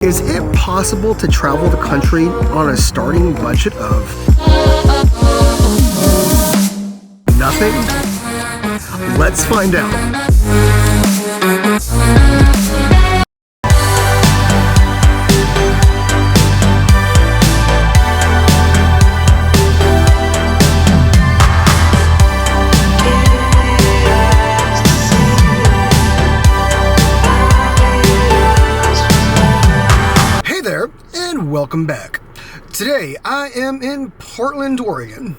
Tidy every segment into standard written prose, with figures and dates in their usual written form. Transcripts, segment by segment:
Is it possible to travel the country on a starting budget of nothing? Let's find out. Welcome back. Today I am in Portland, Oregon.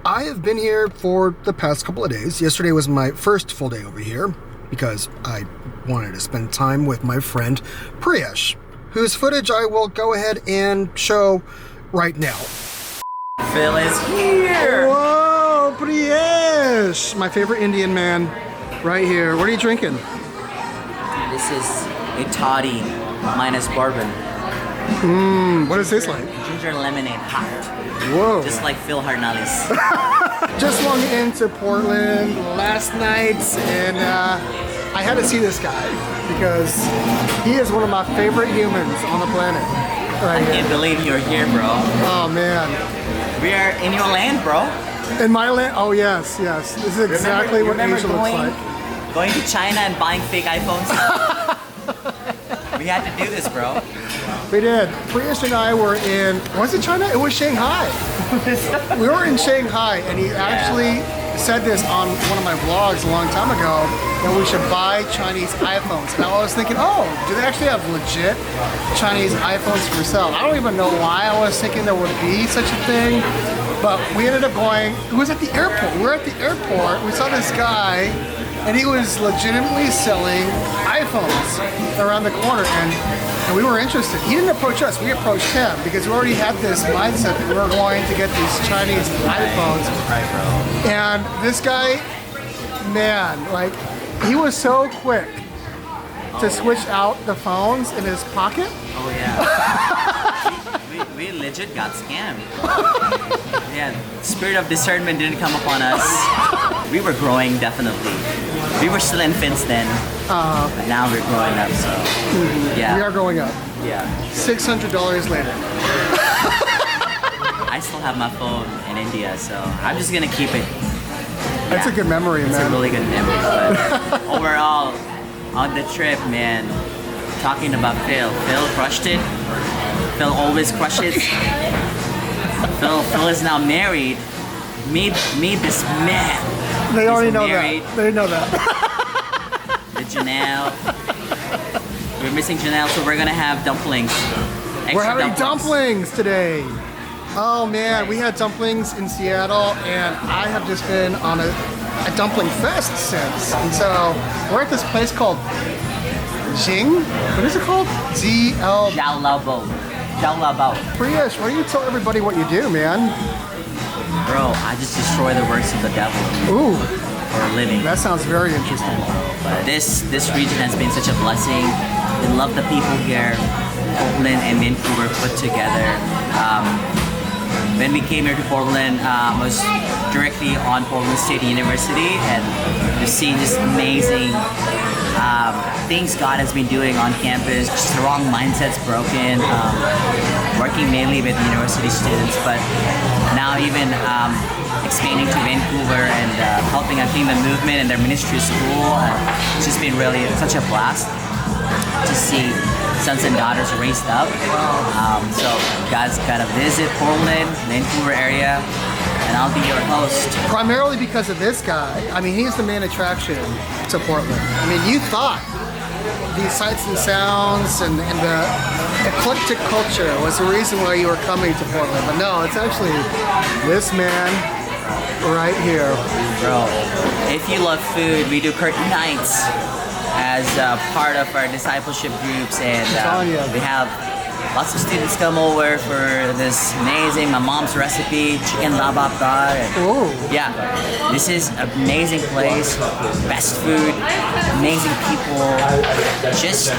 I have been here for the past couple of days. Yesterday was my first full day over here because I wanted to spend time with my friend Priyesh, whose footage I will go ahead and show right now. Phil is here! Whoa, Priyesh! My favorite Indian man right here. What are you drinking? This is a toddy minus bourbon. What does this like? Ginger lemonade hot. Whoa. Just like Phil Harnalis. Just swung into Portland last night and I had to see this guy because he is one of my favorite humans on the planet. I can't believe you're here, bro. Oh man. We are in your land, bro. In my land? Oh yes, yes. This is exactly what Asia looks like. Going to China and buying fake iPhones? We had to do this, bro. We did. Priyesh and I were in, was it China? It was Shanghai. We were in Shanghai and he actually said this on one of my vlogs a long time ago that we should buy Chinese iPhones. And I was thinking, oh, do they actually have legit Chinese iPhones for sale? I don't even know why I was thinking there would be such a thing, but we ended up going, it was at the airport. We were at the airport, we saw this guy and he was legitimately selling iPhones around the corner and we were interested. He didn't approach us, we approached him because we already had this mindset that we were going to get these Chinese iPhones. Right, bro. And this guy, man, like, he was so quick to switch out the phones in his pocket. Oh yeah. we legit got scammed. Yeah, spirit of discernment didn't come upon us. We were growing, definitely. We were still infants then, but now we're growing up, so yeah. We are growing up. Yeah. $600 later. I still have my phone in India, so I'm just gonna keep it. That's a good memory, it's man. It's a really good memory, but overall, on the trip, man, talking about Phil crushed it. Phil always crushes. Phil is now married. Meet this man. They already know that. They know that. The Janelle. We're missing Janelle, so we're gonna have dumplings. We're having dumplings today. Oh man, we had dumplings in Seattle, and I have just been on a dumpling fest since. And so we're at this place called Jing. What is it called? ZL. Jalabo. Priyesh, why don't you tell everybody what you do, man? Bro, I just destroy the works of the devil. Ooh. For a living. That sounds very interesting. But this region has been such a blessing. We love the people here. Portland and Vancouver put together. When we came here to Portland, I was directly on Portland State University and just seeing this amazing things God has been doing on campus, just the wrong mindsets broken, working mainly with university students, but now even expanding to Vancouver and helping, I think, the movement and their ministry school. It's just been really such a blast to see sons and daughters raised up. So guys gotta visit Portland, Vancouver area, and I'll be your host. Primarily because of this guy. I mean, he's the main attraction to Portland. I mean, you thought these sights and sounds and the eclectic culture was the reason why you were coming to Portland, but no, it's actually this man right here. Bro, if you love food, we do curtain nights as part of our discipleship groups, and we have lots of students come over for this amazing, my mom's recipe, chicken lababdar. Yeah, this is an amazing place, best food, amazing people, just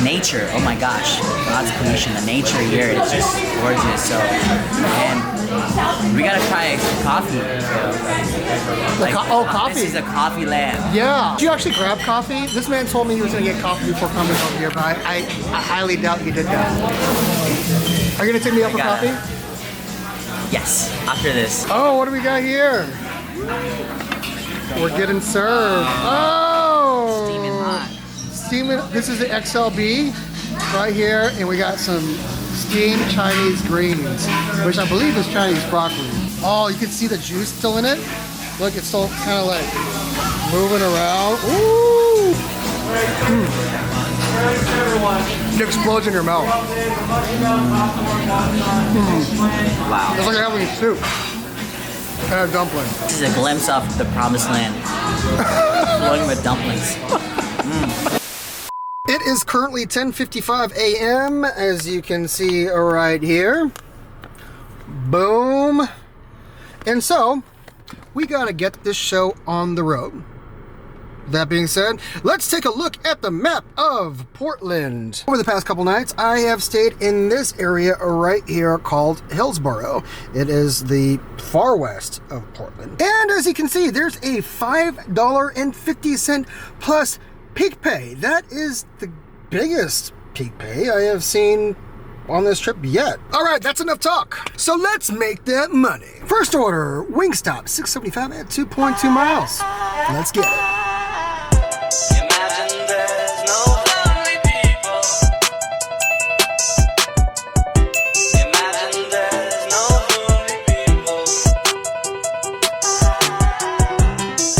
nature. Oh my gosh, God's creation, the nature here is just gorgeous. So, and We gotta try coffee. Coffee. This is a coffee land. Yeah. Did you actually grab coffee? This man told me he was going to get coffee before coming over here, but I highly doubt he did that. Are you going to take me up for coffee? Yes, after this. Oh, what do we got here? We're getting served. Oh! Steaming hot. Steaming. This is the XLB right here, and we got some steamed Chinese greens, which I believe is Chinese broccoli. Oh, you can see the juice still in it. Look, it's still kind of like moving around. Ooh! It explodes in your mouth. Wow. It's like having soup and a dumpling. This is a glimpse of the promised land. Flowing with dumplings. It is currently 10:55 a.m. as you can see right here. Boom. And so, we gotta get this show on the road. That being said, let's take a look at the map of Portland. Over the past couple nights, I have stayed in this area right here called Hillsborough. It is the far west of Portland. And as you can see, there's a $5.50 plus peak pay. That is the biggest peak pay I have seen on this trip yet. All right, that's enough talk. So let's make that money. First order, Wingstop, $6.75 at 2.2 miles. Let's get it. Imagine there's no lonely people. Imagine there's no lonely people.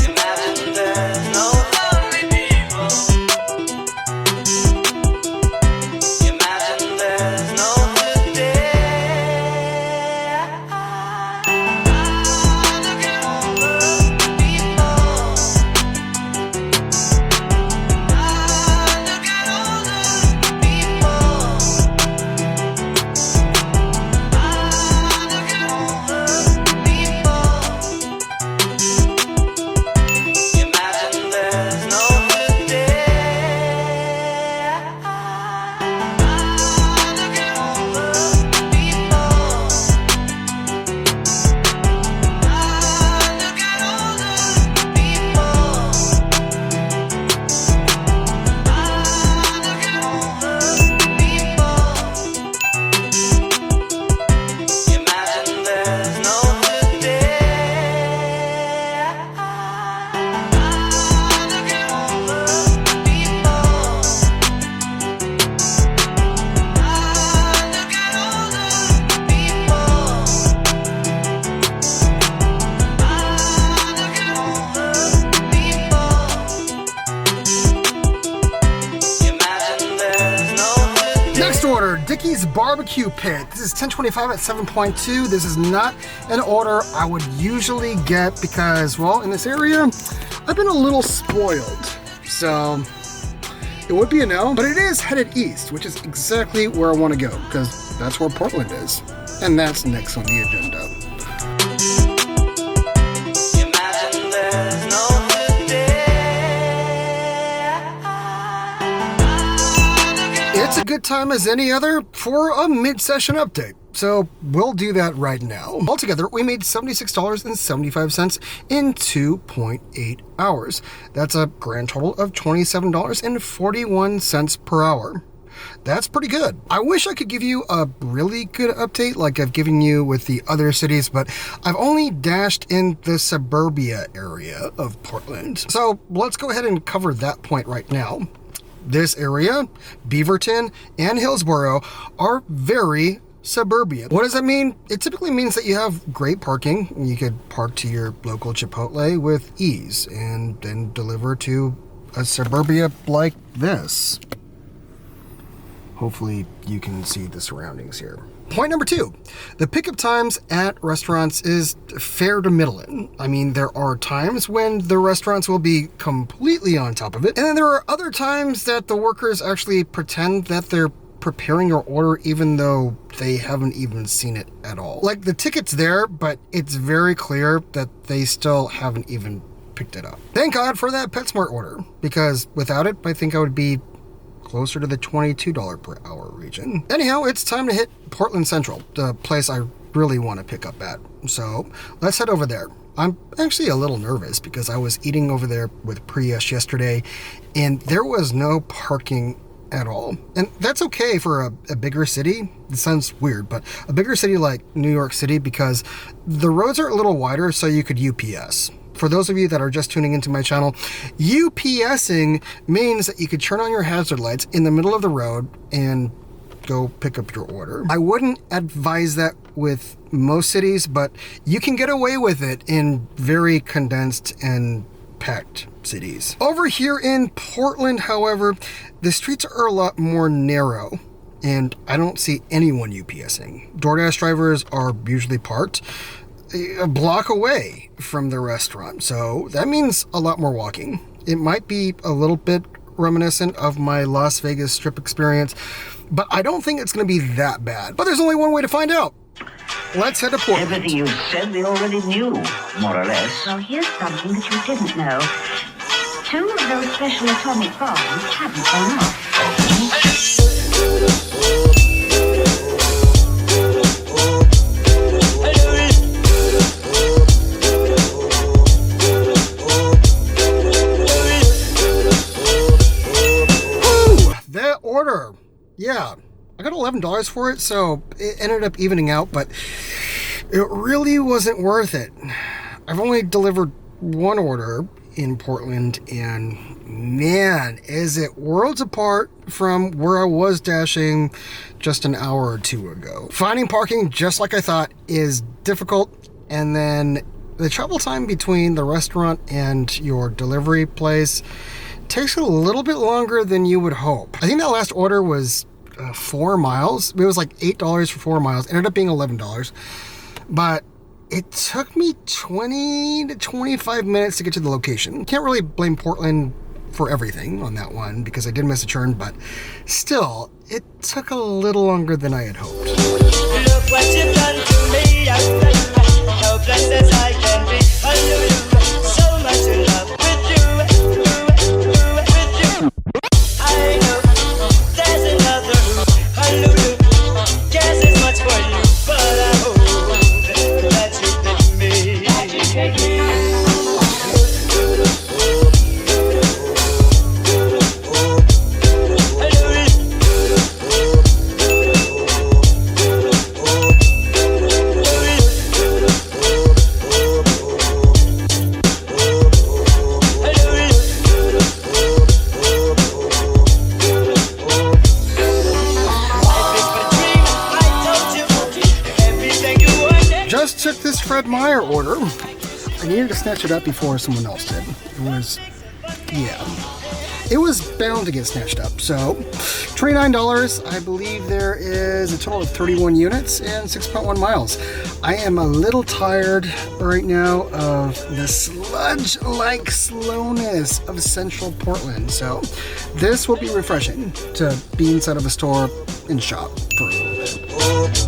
Imagine there's no lonely people. Imagine there's no good day. Look at all the people. Look at all the people. Look at all the people. Imagine there's no good day. Look at all the people. Look at all the people. Look at all the people. Imagine there's no good day. Look at all the people. Look at all the people. Look at all the people. Imagine there's no good day. Next order, Dickie's Barbecue Pit. This is $10.25 at 7.2. This is not an order I would usually get because, well, in this area, I've been a little spoiled. So, it would be a no, but it is headed east, which is exactly where I want to go because that's where Portland is. And that's next on the agenda. Imagine there's no good day. It's a good time as any other for a mid-session update. So we'll do that right now. Altogether, we made $76.75 in 2.8 hours. That's a grand total of $27.41 per hour. That's pretty good. I wish I could give you a really good update like I've given you with the other cities, but I've only dashed in the suburbia area of Portland. So let's go ahead and cover that point right now. This area, Beaverton and Hillsborough, are very suburbia. What does that mean? It typically means that you have great parking. You could park to your local Chipotle with ease and then deliver to a suburbia like this. Hopefully you can see the surroundings here. Point number 2, the pickup times at restaurants is fair to middling. I mean, there are times when the restaurants will be completely on top of it, and then there are other times that the workers actually pretend that they're preparing your order even though they haven't even seen it at all. Like, the ticket's there, but it's very clear that they still haven't even picked it up. Thank God for that PetSmart order, because without it, I think I would be closer to the $22 per hour region. Anyhow, it's time to hit Portland Central, the place I really want to pick up at. So let's head over there. I'm actually a little nervous because I was eating over there with Prius yesterday and there was no parking at all. And that's okay for a bigger city. It sounds weird, but a bigger city like New York City, because the roads are a little wider, so you could UPS. For those of you that are just tuning into my channel, UPSing means that you could turn on your hazard lights in the middle of the road and go pick up your order. I wouldn't advise that with most cities, but you can get away with it in very condensed and packed cities. Over here in Portland, however, the streets are a lot more narrow and I don't see anyone UPSing. DoorDash drivers are usually parked a block away from the restaurant, so that means a lot more walking. It might be a little bit reminiscent of my Las Vegas Strip experience, but I don't think it's going to be that bad. But there's only one way to find out. Let's head to Portland. Everything you said we already knew, more or less. Well, here's something that you didn't know. 2 of those special atomic bombs haven't gone off. That order, yeah, I got $11 for it, so it ended up evening out, but it really wasn't worth it. I've only delivered one order in Portland, and man, is it worlds apart from where I was dashing just an hour or two ago. Finding parking, just like I thought, is difficult, and then the travel time between the restaurant and your delivery place takes a little bit longer than you would hope. I think that last order was 4 miles. It was like $8 for 4 miles. Ended up being $11. But it took me 20 to 25 minutes to get to the location. Can't really blame Portland for everything on that one because I did miss a turn, but still, it took a little longer than I had hoped. Look what you've done to me. I'm helpless as I can be. I knew you so much in love with you. I know there's another who cares as much for you, but I hope that you pick me. Just took this Fred Meyer order. I needed to snatch it up before someone else did. It was bound to get snatched up. So $29. I believe there is a total of 31 units and 6.1 miles. I am a little tired right now of the sludge-like slowness of central Portland. So this will be refreshing to be inside of a store and shop for a little bit.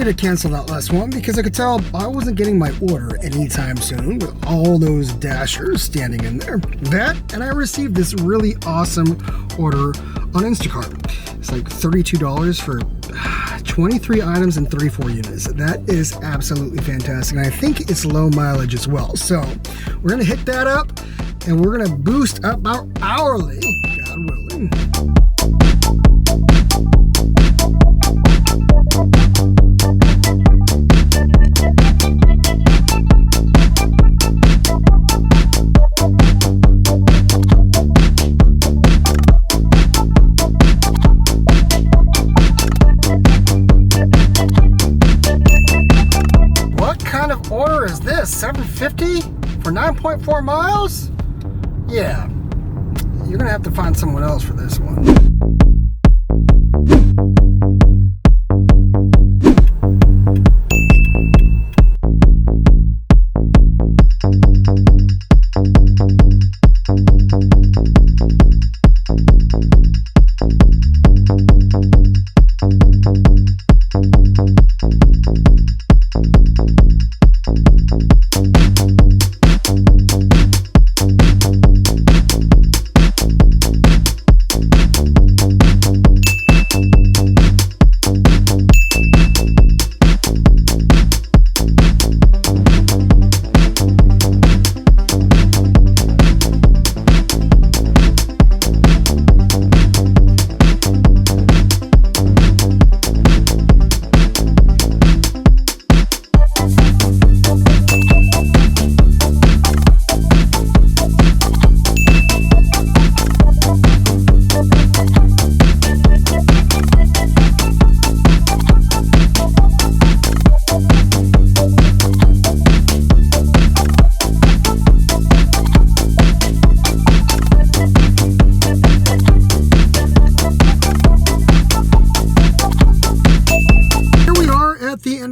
To cancel that last one because I could tell I wasn't getting my order anytime soon with all those dashers standing in there. That, and I received this really awesome order on Instacart. It's like $32 for 23 items and 34 units. That is absolutely fantastic, and I think it's low mileage as well. So we're gonna hit that up and we're gonna boost up our hourly, God willing. kind of order is this? $7.50 for 9.4 miles? Yeah, you're gonna have to find someone else for this one.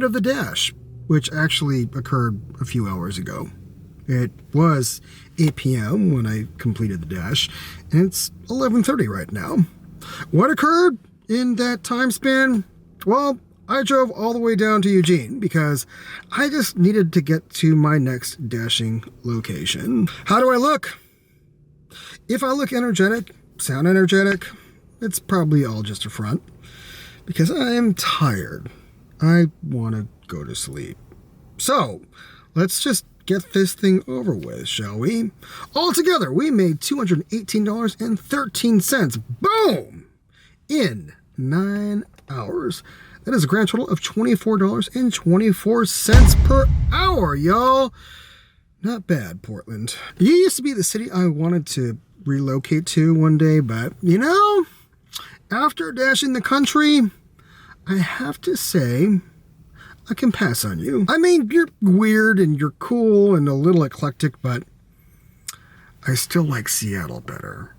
Of the dash, which actually occurred a few hours ago. It was 8 p.m. when I completed the dash, and it's 11:30 right now. What occurred in that time span? Well, I drove all the way down to Eugene because I just needed to get to my next dashing location. How do I look? If I look energetic, sound energetic, it's probably all just a front because I am tired. I want to go to sleep. So, let's just get this thing over with, shall we? Altogether, we made $218.13. Boom! In 9 hours. That is a grand total of $24.24 per hour, y'all. Not bad, Portland. It used to be the city I wanted to relocate to one day, but, you know, after dashing the country, I have to say, I can pass on you. I mean, you're weird and you're cool and a little eclectic, but I still like Seattle better.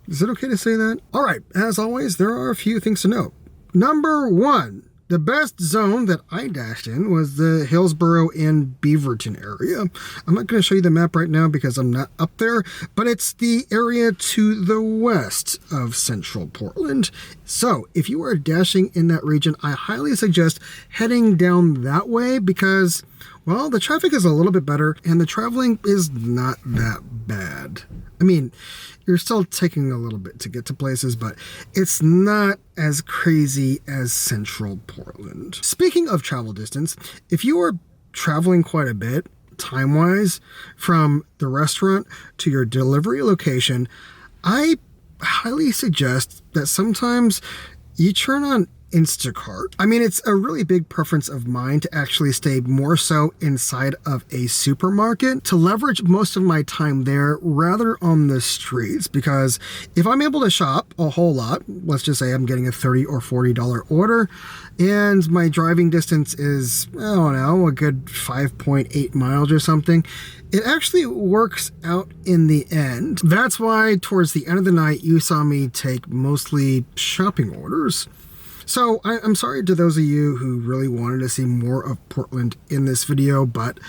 Is it okay to say that? All right, as always, there are a few things to note. Number one, the best zone that I dashed in was the Hillsborough and Beaverton area. I'm not going to show you the map right now because I'm not up there, but it's the area to the west of central Portland. So if you are dashing in that region, I highly suggest heading down that way because, well, the traffic is a little bit better and the traveling is not that bad. I mean, you're still taking a little bit to get to places, but it's not as crazy as central Portland. Speaking of travel distance, if you are traveling quite a bit, time-wise, from the restaurant to your delivery location, I highly suggest that sometimes you turn on Instacart. I mean, it's a really big preference of mine to actually stay more so inside of a supermarket to leverage most of my time there rather on the streets, because if I'm able to shop a whole lot, let's just say I'm getting a $30 or $40 order and my driving distance is, I don't know, a good 5.8 miles or something, it actually works out in the end. That's why towards the end of the night you saw me take mostly shopping orders. So I'm sorry to those of you who really wanted to see more of Portland in this video, but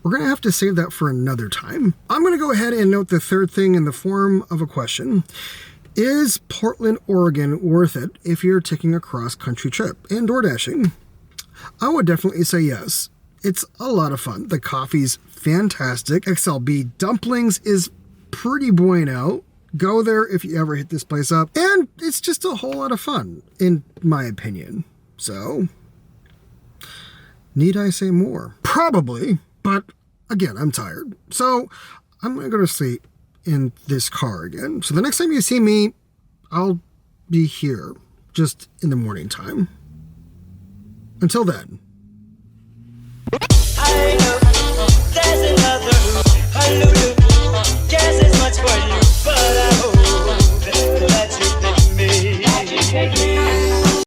we're going to have to save that for another time. I'm going to go ahead and note the third thing in the form of a question. Is Portland, Oregon worth it if you're taking a cross-country trip and door dashing? I would definitely say yes. It's a lot of fun. The coffee's fantastic. XLB Dumplings is pretty bueno. Go there if you ever hit this place up. And it's just a whole lot of fun, in my opinion. So, need I say more? Probably, but again, I'm tired. So, I'm going to go to sleep in this car again. So the next time you see me, I'll be here, just in the morning time. Until then. I know there's another Lulu. Guess it's much for you, but I hope that you pick me.